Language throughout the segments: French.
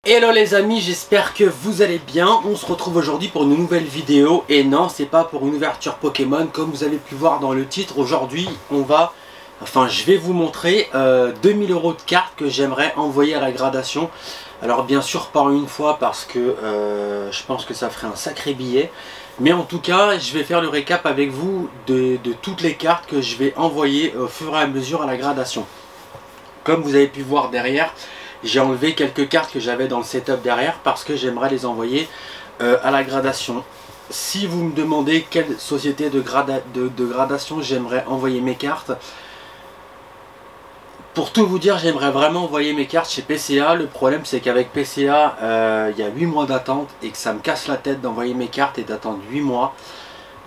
Hello les amis, j'espère que vous allez bien. On se retrouve aujourd'hui pour une nouvelle vidéo. Et non, c'est pas pour une ouverture Pokémon. Comme vous avez pu voir dans le titre, aujourd'hui je vais vous montrer 2000 € de cartes que j'aimerais envoyer à la gradation. Alors bien sûr pas en une fois parce que je pense que ça ferait un sacré billet. Mais en tout cas, je vais faire le récap avec vous de toutes les cartes que je vais envoyer au fur et à mesure à la gradation. Comme vous avez pu voir derrière, j'ai enlevé quelques cartes que j'avais dans le setup derrière parce que j'aimerais les envoyer à la gradation. Si vous me demandez quelle société de gradation j'aimerais envoyer mes cartes, pour tout vous dire, j'aimerais vraiment envoyer mes cartes chez PCA. Le problème c'est qu'avec PCA, il y a 8 mois d'attente et que ça me casse la tête d'envoyer mes cartes et d'attendre 8 mois.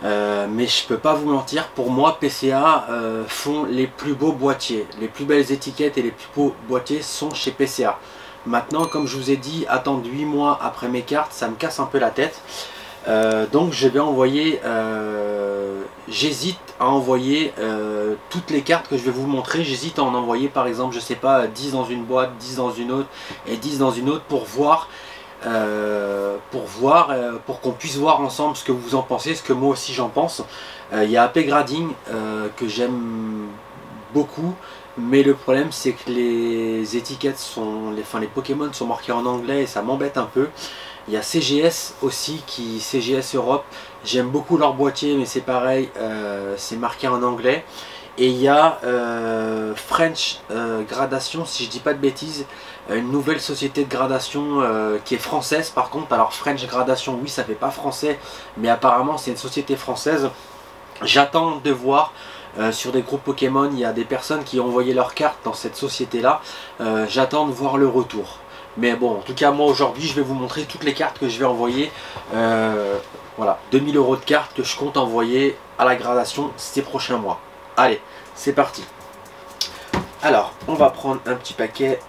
Mais je peux pas vous mentir, pour moi PCA font les plus beaux boîtiers, les plus belles étiquettes et les plus beaux boîtiers sont chez PCA. Maintenant, comme je vous ai dit, attendre 8 mois après mes cartes, ça me casse un peu la tête. Donc je vais envoyer, j'hésite à envoyer toutes les cartes que je vais vous montrer. J'hésite à en envoyer par exemple, je sais pas, 10 dans une boîte, 10 dans une autre et 10 dans une autre pour voir. Pour qu'on puisse voir ensemble ce que vous en pensez, ce que moi aussi j'en pense. Il y a AP Grading que j'aime beaucoup, mais le problème c'est que les étiquettes sont, les Pokémon sont marqués en anglais et ça m'embête un peu. Il y a CGS aussi, CGS Europe, j'aime beaucoup leur boîtier mais c'est pareil, c'est marqué en anglais. Et il y a French Gradation, si je dis pas de bêtises, une nouvelle société de gradation qui est française par contre. Alors French Gradation, oui ça fait pas français, mais apparemment c'est une société française. J'attends de voir sur des groupes Pokémon, il y a des personnes qui ont envoyé leurs cartes dans cette société là. J'attends de voir le retour. Mais bon, en tout cas moi aujourd'hui je vais vous montrer toutes les cartes que je vais envoyer. Voilà, 2000 € de cartes que je compte envoyer à la gradation ces prochains mois. Allez, c'est parti. Alors, on va prendre un petit paquet.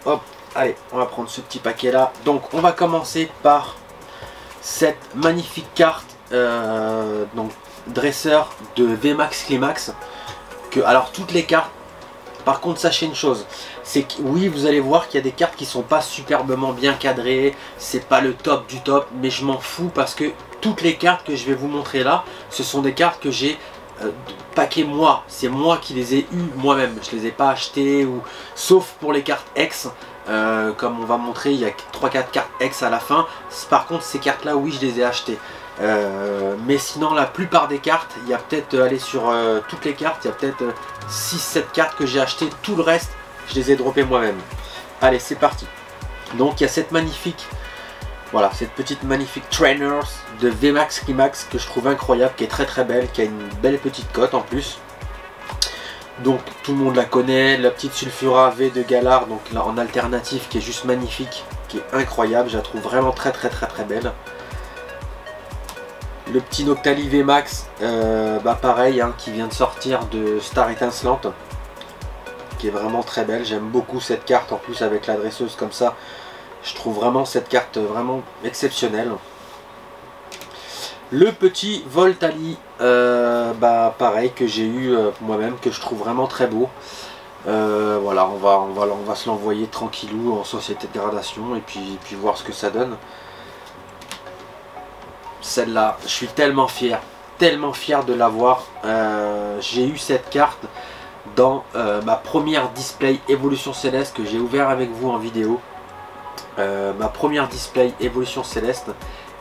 Hop, allez, on va prendre ce petit paquet là. Donc, on va commencer par cette magnifique carte, donc dresseur de VMAX Climax. Alors, toutes les cartes, par contre, sachez une chose, c'est que oui, vous allez voir qu'il y a des cartes qui sont pas superbement bien cadrées, c'est pas le top du top, mais je m'en fous parce que toutes les cartes que je vais vous montrer là, ce sont des cartes que j'ai paquet moi, c'est moi qui les ai eues moi-même, je les ai pas achetées ou sauf pour les cartes X, comme on va montrer, il y a 3-4 cartes X à la fin. Par contre ces cartes là, oui je les ai achetées, mais sinon la plupart des cartes, il y a peut-être, aller sur toutes les cartes, il y a peut-être 6-7 cartes que j'ai achetées, tout le reste je les ai droppées moi-même. Allez, c'est parti. Donc il y a cette magnifique, voilà, cette petite magnifique Trainers de VMAX Climax que je trouve incroyable, qui est très très belle, qui a une belle petite cote en plus. Donc tout le monde la connaît, la petite Sulfura V de Galar, donc là en alternative, qui est juste magnifique, qui est incroyable, je la trouve vraiment très belle. Le petit Noctali VMAX, pareil, hein, qui vient de sortir de Star Étincelante, qui est vraiment très belle, j'aime beaucoup cette carte en plus avec la dresseuse comme ça. Je trouve vraiment cette carte vraiment exceptionnelle. Le petit Voltali, pareil, que j'ai eu moi-même, que je trouve vraiment très beau. Voilà, on va se l'envoyer tranquillou en société de gradation et puis voir ce que ça donne. Celle-là, je suis tellement fier de l'avoir. J'ai eu cette carte dans ma première display Évolution Céleste que j'ai ouvert avec vous en vidéo. Ma première display Évolution Céleste,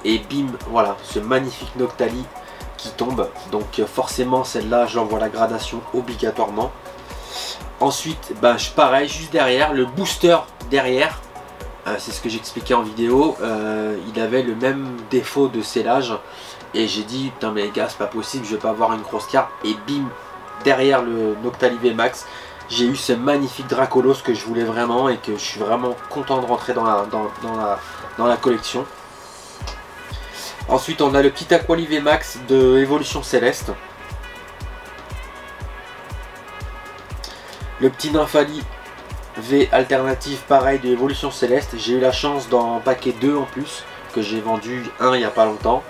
et bim, voilà, ce magnifique Noctali qui tombe. Donc forcément celle-là je l'envoie à la gradation obligatoirement. Ensuite pareil, juste derrière, le booster derrière, c'est ce que j'expliquais en vidéo, il avait le même défaut de scellage et j'ai dit putain mais les gars c'est pas possible, je vais pas avoir une grosse carte, et bim, derrière le Noctali VMAX j'ai eu ce magnifique Dracolos que je voulais vraiment et que je suis vraiment content de rentrer dans la collection. Ensuite on a le petit Aquali VMAX de Évolution Céleste. Le petit Nymphali V alternative pareil de Évolution Céleste. J'ai eu la chance d'en paquet 2 en plus, que j'ai vendu un il n'y a pas longtemps.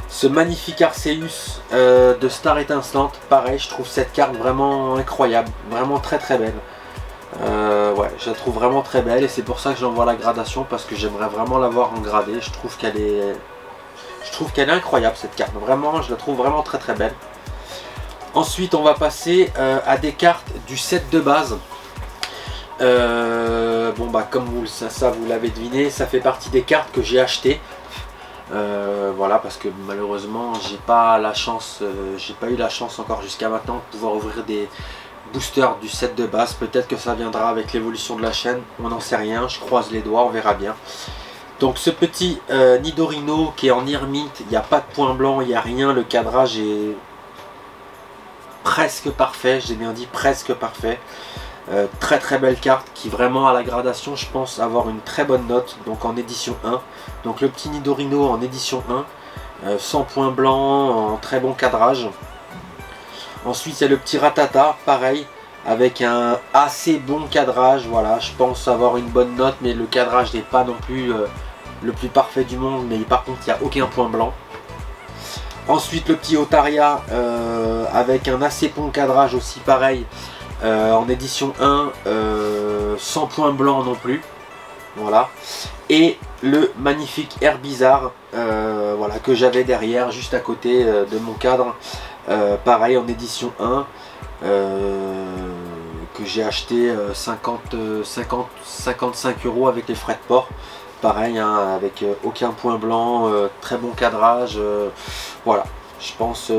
Ce magnifique Arceus de Star Étincelante, pareil, je trouve cette carte vraiment incroyable, vraiment très belle. ouais, je la trouve vraiment très belle et c'est pour ça que j'envoie la gradation, parce que j'aimerais vraiment l'avoir en gradé. Je trouve qu'elle est incroyable cette carte, vraiment, je la trouve vraiment très très belle. Ensuite on va passer à des cartes du set de base. Bon bah comme vous l'avez deviné, ça fait partie des cartes que j'ai achetées. Voilà, parce que malheureusement j'ai pas eu la chance encore jusqu'à maintenant de pouvoir ouvrir des boosters du set de base. Peut-être que ça viendra avec l'évolution de la chaîne, on n'en sait rien, je croise les doigts, on verra bien. Donc ce petit Nidorino qui est en Irmint, il n'y a pas de point blanc, il n'y a rien, le cadrage est presque parfait, j'ai bien dit presque parfait. Très très belle carte qui vraiment à la gradation je pense avoir une très bonne note, donc en édition 1. Donc le petit Nidorino en édition 1, sans point blanc, en très bon cadrage. Ensuite il y a le petit Ratata, pareil, avec un assez bon cadrage, voilà, je pense avoir une bonne note, mais le cadrage n'est pas non plus le plus parfait du monde, mais par contre il n'y a aucun point blanc. Ensuite le petit Otaria avec un assez bon cadrage aussi, pareil, en édition 1, sans point blanc non plus, voilà. Et le magnifique Herbizarre, voilà, que j'avais derrière juste à côté de mon cadre, pareil en édition 1, que j'ai acheté 55 € avec les frais de port, pareil, hein, avec aucun point blanc, très bon cadrage, voilà. Je pense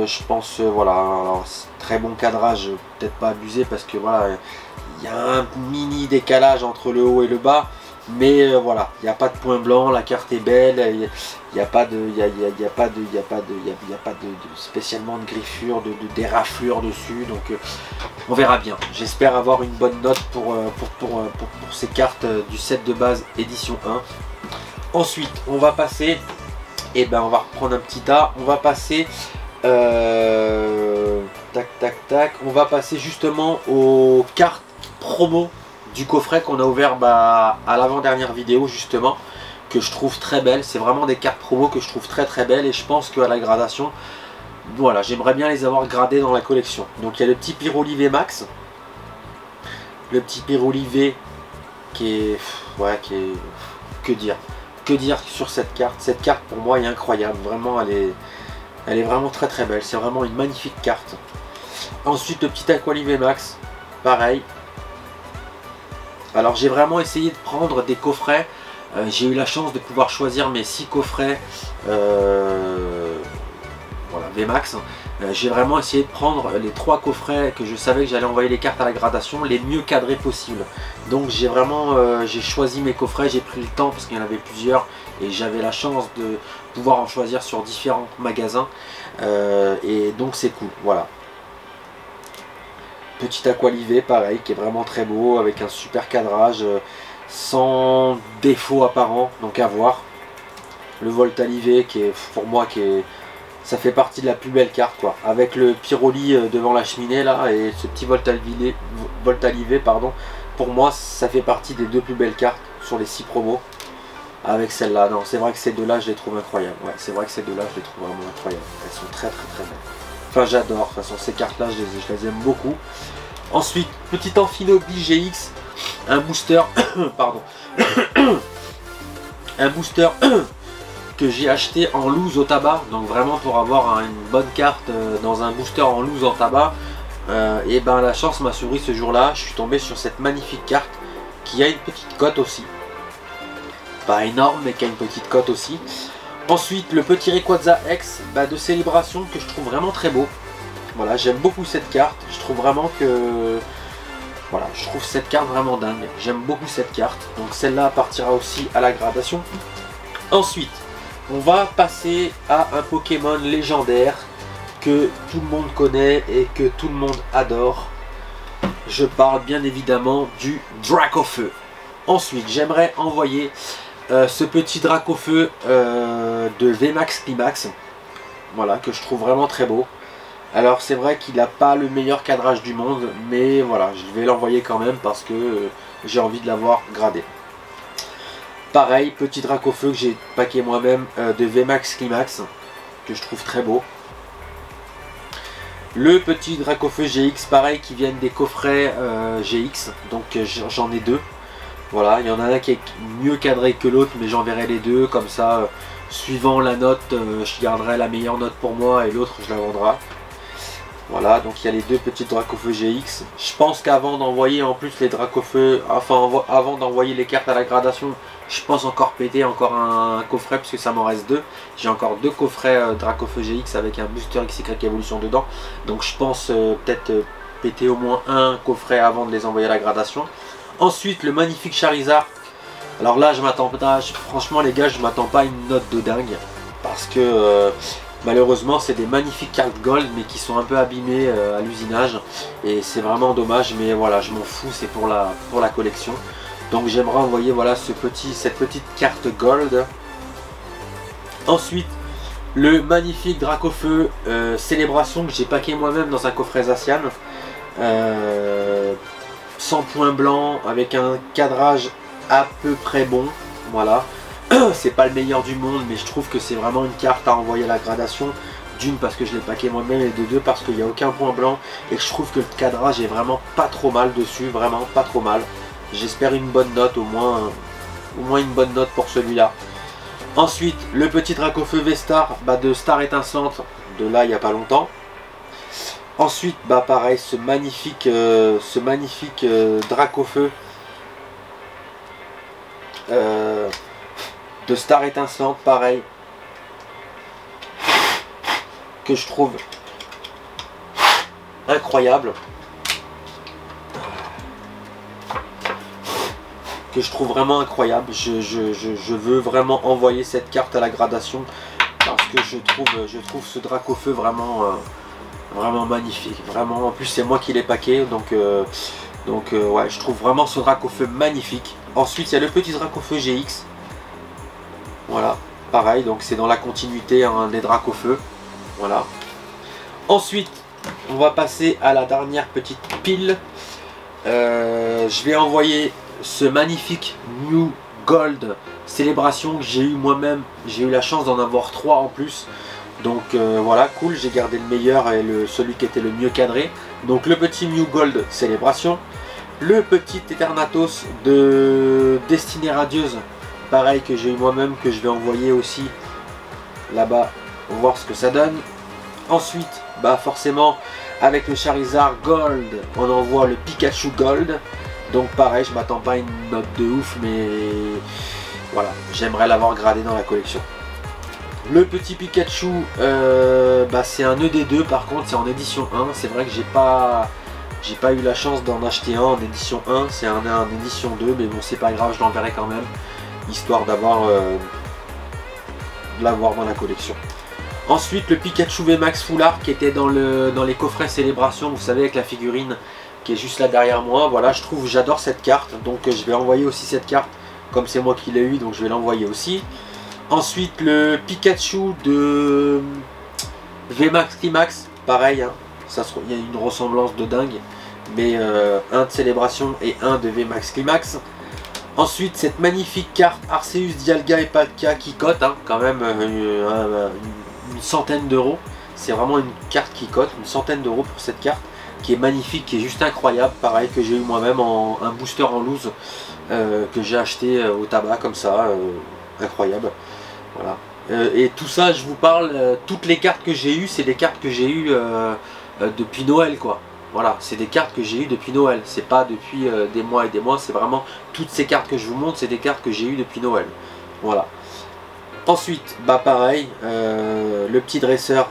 voilà, alors très bon cadrage, peut-être pas abusé parce que voilà, il y a un mini décalage entre le haut et le bas, mais voilà, il n'y a pas de point blanc, la carte est belle, il n'y a pas de spécialement de griffure, de déraflure dessus, donc on verra bien. J'espère avoir une bonne note pour ces cartes du set de base édition 1. Ensuite on va passer, et ben on va reprendre un petit tas, on va passer on va passer justement aux cartes promo du coffret qu'on a ouvert à l'avant-dernière vidéo, justement, que je trouve très belle. C'est vraiment des cartes promo que je trouve très très belles, et je pense qu'à la gradation, voilà, j'aimerais bien les avoir gradées dans la collection. Donc il y a le petit Pyroli V Max, le petit Pyroli V qui est, ouais, que dire sur cette carte. Cette carte pour moi est incroyable, vraiment elle est vraiment très très belle, c'est vraiment une magnifique carte. Ensuite le petit Aquali V Max, pareil. Alors j'ai vraiment essayé de prendre des coffrets, j'ai eu la chance de pouvoir choisir mes 6 coffrets voilà, VMAX. J'ai vraiment essayé de prendre les 3 coffrets que je savais que j'allais envoyer les cartes à la gradation les mieux cadrés possible. Donc j'ai vraiment j'ai choisi mes coffrets, j'ai pris le temps parce qu'il y en avait plusieurs et j'avais la chance de pouvoir en choisir sur différents magasins, et donc c'est cool, voilà. Petit Aqualivé pareil, qui est vraiment très beau, avec un super cadrage, sans défaut apparent, donc à voir. Le Voltalivé qui est pour moi ça fait partie de la plus belle carte, quoi, avec le Pyroli devant la cheminée là, et ce petit Voltalivé pardon, pour moi ça fait partie des 2 plus belles cartes sur les 6 promos, avec celle-là. Non, c'est vrai que ces deux-là je les trouve incroyables, ouais, c'est vrai que ces deux-là je les trouve vraiment incroyables, elles sont très très très belles. Enfin j'adore, de toute façon ces cartes-là je les aime beaucoup. Ensuite, petit Amphinobi GX, un booster, pardon, un booster que j'ai acheté en loose au tabac, donc vraiment pour avoir une bonne carte dans un booster en loose en tabac. Et ben la chance m'a souri ce jour-là, je suis tombé sur cette magnifique carte qui a une petite cote aussi. Pas énorme, mais qui a une petite cote aussi. Ensuite, le petit Rayquaza X de Célébration que je trouve vraiment très beau. Voilà, j'aime beaucoup cette carte, je trouve vraiment que... Voilà, je trouve cette carte vraiment dingue, j'aime beaucoup cette carte, donc celle-là partira aussi à la gradation. Ensuite, on va passer à un Pokémon légendaire que tout le monde connaît et que tout le monde adore. Je parle bien évidemment du Dracofeu. Ensuite, j'aimerais envoyer ce petit Dracofeu de VMAX Climax, voilà, que je trouve vraiment très beau. Alors c'est vrai qu'il n'a pas le meilleur cadrage du monde, mais voilà, je vais l'envoyer quand même parce que j'ai envie de l'avoir gradé. Pareil, petit Dracofeu que j'ai packé moi-même de VMAX Climax, que je trouve très beau. Le petit Dracofeu GX, pareil, qui viennent des coffrets GX, donc j'en ai 2. Voilà, il y en a un qui est mieux cadré que l'autre, mais j'enverrai les deux, comme ça, suivant la note, je garderai la meilleure note pour moi et l'autre je la vendrai. Voilà, donc il y a les deux petites Dracofeu GX. Je pense qu'avant d'envoyer en plus les Dracofeu, enfin avant d'envoyer les cartes à la gradation, je pense encore péter encore un coffret, puisque ça m'en reste deux. J'ai encore deux coffrets Dracofeu GX avec un booster XY Evolution dedans. Donc je pense peut-être péter au moins un coffret avant de les envoyer à la gradation. Ensuite, le magnifique Charizard. Alors là, je m'attends pas, franchement les gars, je m'attends pas à une note de dingue. Parce que malheureusement, c'est des magnifiques cartes gold, mais qui sont un peu abîmées à l'usinage. Et c'est vraiment dommage, mais voilà, je m'en fous, c'est pour la collection. Donc j'aimerais envoyer voilà, cette petite carte gold. Ensuite, le magnifique Dracofeu Célébration que j'ai packé moi-même dans un coffret Zacian. 100 points blancs avec un cadrage à peu près bon. Voilà. C'est pas le meilleur du monde, mais je trouve que c'est vraiment une carte à envoyer à la gradation. D'une parce que je l'ai packé moi-même, et de deux parce qu'il n'y a aucun point blanc et que je trouve que le cadrage est vraiment pas trop mal dessus, vraiment pas trop mal. J'espère une bonne note, au moins une bonne note pour celui-là. Ensuite, le petit Dracofeu V-Star de Star Étincelante, de là il n'y a pas longtemps. Ensuite, pareil, ce magnifique Dracofeu de Star Étincelante, pareil, que je trouve incroyable. Que je trouve vraiment incroyable. Je veux vraiment envoyer cette carte à la gradation parce que je trouve ce Dracofeu vraiment vraiment magnifique. Vraiment, en plus c'est moi qui l'ai packé, donc ouais, je trouve vraiment ce Dracofeu magnifique. Ensuite il y a le petit Dracofeu GX. Voilà, pareil, donc c'est dans la continuité hein, des Dracofeu. Voilà. Ensuite on va passer à la dernière petite pile. Je vais envoyer ce magnifique New Gold Célébration que j'ai eu moi-même. J'ai eu la chance d'en avoir 3 en plus. Donc voilà, cool, j'ai gardé le meilleur et celui qui était le mieux cadré. Donc le petit New Gold Célébration. Le petit Eternatus de Destinée Radieuse. Pareil que j'ai eu moi-même, que je vais envoyer aussi là-bas. On va voir ce que ça donne. Ensuite, forcément, avec le Charizard Gold, on envoie le Pikachu Gold. Donc pareil, je m'attends pas à une note de ouf, mais voilà, j'aimerais l'avoir gradé dans la collection. Le petit Pikachu, c'est un ED2 par contre, c'est en édition 1. C'est vrai que j'ai pas eu la chance d'en acheter un en édition 1, c'est un en édition 2, mais bon c'est pas grave, je l'enverrai quand même, histoire d'avoir de l'avoir dans la collection. Ensuite le Pikachu VMAX Full Art qui était dans les coffrets Célébration, vous savez, avec la figurine qui est juste là derrière moi. Voilà, j'adore cette carte, donc je vais envoyer aussi cette carte, comme c'est moi qui l'ai eu, donc je vais l'envoyer aussi. Ensuite le Pikachu de VMAX Climax, pareil, hein, il y a une ressemblance de dingue, mais un de Célébration et un de VMAX Climax. Ensuite cette magnifique carte Arceus, Dialga et Palkia qui cote hein, quand même une centaine d'euros. C'est vraiment une carte qui cote, une centaine d'euros pour cette carte, qui est magnifique, qui est juste incroyable, pareil que j'ai eu moi-même en un booster en loose que j'ai acheté au tabac comme ça, incroyable. Voilà. Et tout ça, je vous parle, toutes les cartes que j'ai eues, c'est des cartes que j'ai eues depuis Noël quoi. Voilà, c'est des cartes que j'ai eues depuis Noël, c'est pas depuis des mois et des mois, c'est vraiment toutes ces cartes que je vous montre, c'est des cartes que j'ai eues depuis Noël. Voilà. Ensuite, pareil, le petit dresseur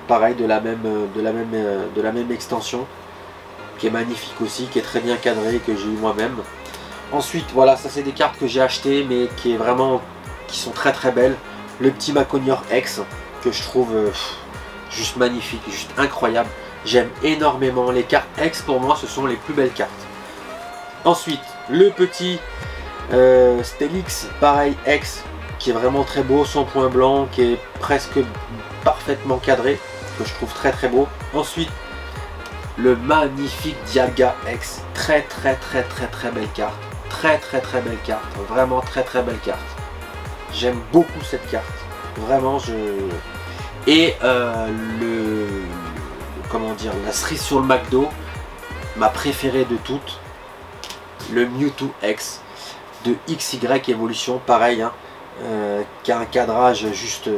pareil, de la même extension, qui est magnifique aussi, qui est très bien cadré, que j'ai eu moi-même. Ensuite, voilà, ça c'est des cartes que j'ai achetées, mais qui sont très très belles. Le petit Maconior X, que je trouve juste magnifique, juste incroyable. J'aime énormément les cartes X, pour moi ce sont les plus belles cartes. Ensuite, le petit Steelix, pareil, X, qui est vraiment très beau, 100 points blancs, qui est presque parfaitement cadré, que je trouve très très beau. Ensuite, le magnifique Dialga X, très belle carte, très belle carte, vraiment très belle carte. J'aime beaucoup cette carte, vraiment et comment dire, la cerise sur le McDo, ma préférée de toutes, le Mewtwo X de XY Evolution, pareil, hein, qui a un cadrage juste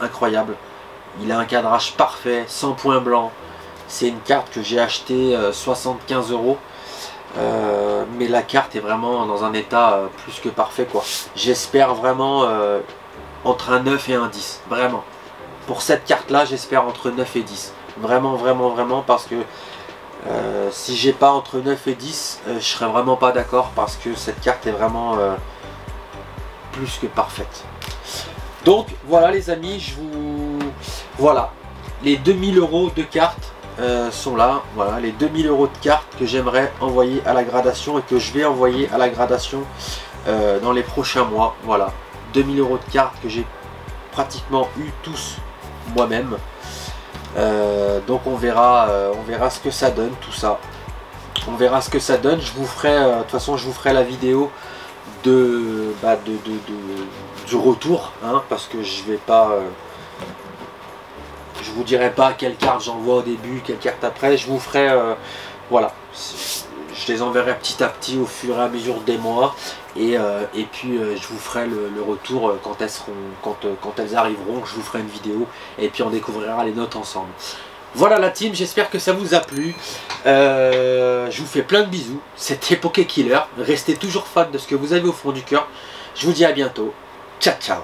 incroyable. Il a un cadrage parfait, sans point blanc. C'est une carte que j'ai acheté 75 €. Mais la carte est vraiment dans un état plus que parfait, quoi. J'espère vraiment entre un 9 et un 10, vraiment. Pour cette carte là, j'espère entre 9 et 10. Vraiment, parce que si j'ai pas entre 9 et 10, je serais vraiment pas d'accord, parce que cette carte est vraiment plus que parfaite. Donc voilà les amis, voilà, les 2000 € de cartes sont là. Voilà les 2000 € de cartes que j'aimerais envoyer à la gradation et que je vais envoyer à la gradation dans les prochains mois. Voilà, 2000 € de cartes que j'ai pratiquement eu tous moi-même. Donc on verra ce que ça donne, tout ça. On verra ce que ça donne. Je vous ferai, de toute façon, je vous ferai la vidéo du retour, hein, parce que je vais pas, je vous dirai pas quelle carte j'envoie au début, quelle carte après. Je vous ferai, voilà, je les enverrai petit à petit au fur et à mesure des mois, et puis je vous ferai le retour quand elles arriveront. Je vous ferai une vidéo et puis on découvrira les notes ensemble. Voilà la team, j'espère que ça vous a plu. Je vous fais plein de bisous. C'était Poké Killer. Restez toujours fan de ce que vous avez au fond du cœur. Je vous dis à bientôt. Ciao ciao.